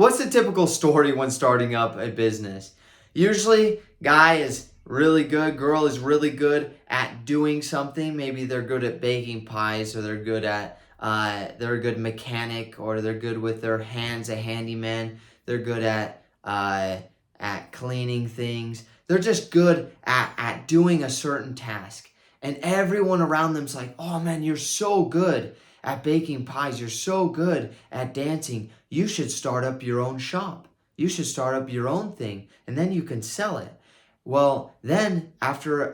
What's the typical story when starting up a business? Usually, guy is really good, girl is really good at doing something. Maybe they're good at baking pies, or they're a good mechanic, or they're good with their hands, a handyman. They're good at cleaning things. They're just good at doing a certain task. And everyone around them's like, oh man, you're so good at baking pies. You're so good at dancing. You should start up your own shop. You should start up your own thing, and then you can sell it. Well, then after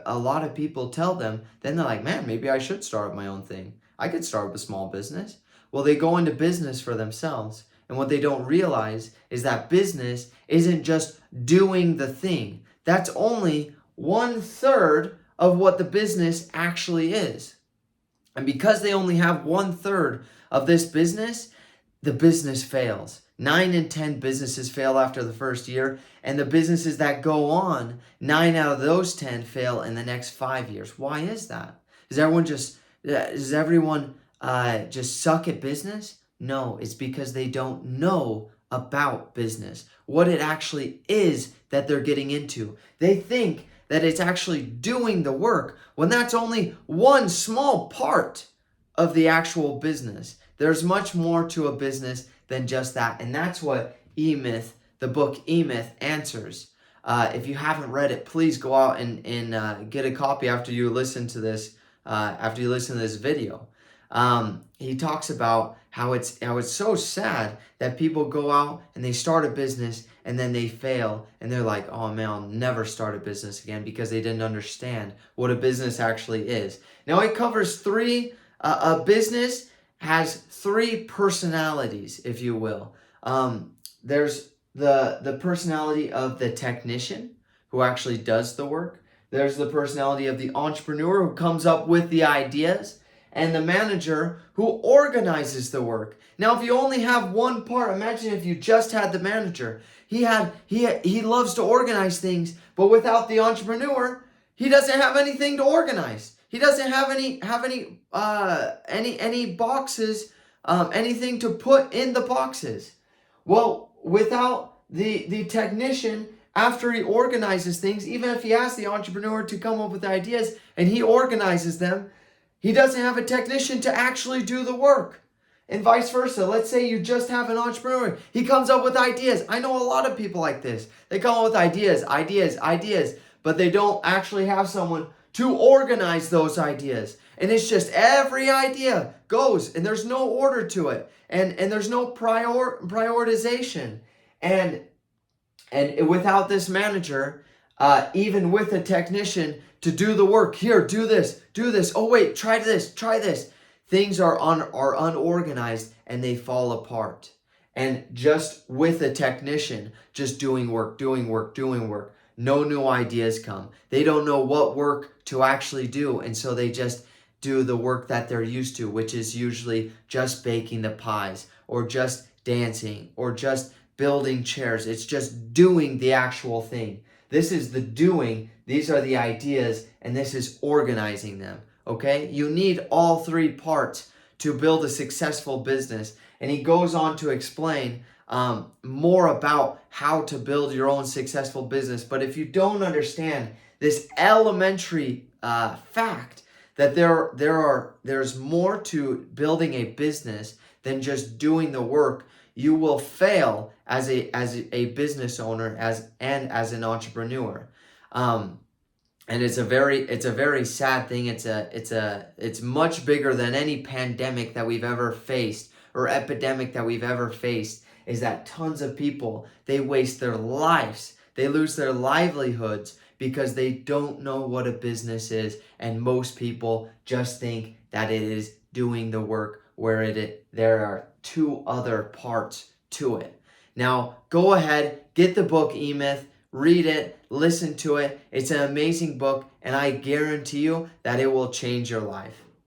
a lot of people tell them, then they're like, man, maybe I should start up my own thing. I could start up a small business. Well, they go into business for themselves. And what they don't realize is that business isn't just doing the thing. That's only 1/3 of what the business actually is. And because they only have 1/3 of this business, the business fails. 9 in 10 businesses fail after the first year, and the businesses that go on, 9 out of those 10 fail in the next 5 years. Why is that? Does everyone just suck at business? No, it's because they don't know about business, what it actually is that they're getting into. They think that it's actually doing the work, when that's only one small part of the actual business. There's much more to a business than just that. And that's what E-Myth, the book E-Myth, answers. If you haven't read it, please go out and get a copy after you listen to this video. He talks about how it's so sad that people go out and they start a business and then they fail, and they're like, oh man, I'll never start a business again, because they didn't understand what a business actually is. Now it covers a business has 3 personalities, if you will. There's the personality of the technician, who actually does the work. There's the personality of the entrepreneur, who comes up with the ideas, and the manager, who organizes the work. Now, if you only have one part, imagine if you just had the manager. He loves to organize things, but without the entrepreneur, he doesn't have anything to organize. He doesn't have any boxes, anything to put in the boxes. Well, without the technician, after he organizes things, even if he asks the entrepreneur to come up with ideas and he organizes them, he doesn't have a technician to actually do the work. And vice versa. Let's say you just have an entrepreneur. He comes up with ideas. I know a lot of people like this. They come up with ideas, but they don't actually have someone to organize those ideas. And it's just every idea goes, and there's no order to it. And there's no prioritization. And without this manager, even with a technician to do the work, here, do this. Oh wait, try this. Things are unorganized and they fall apart. And just with a technician, just doing work, no new ideas come. They don't know what work to actually do, and so they just do the work that they're used to, which is usually just baking the pies, or just dancing, or just building chairs. It's just doing the actual thing. This is the doing, these are the ideas, and this is organizing them. Okay? You need all 3 parts to build a successful business. And he goes on to explain more about how to build your own successful business. But if you don't understand this elementary fact that there's more to building a business than just doing the work, you will fail as a business owner, as an entrepreneur. And it's a very sad thing. It's much bigger than any pandemic that we've ever faced, or epidemic that we've ever faced, is that tons of people, they waste their lives. They lose their livelihoods because they don't know what a business is. And most people just think that it is doing the work, where there are 2 other parts to it. Now, go ahead, get the book E-Myth, read it, listen to it. It's an amazing book, and I guarantee you that it will change your life.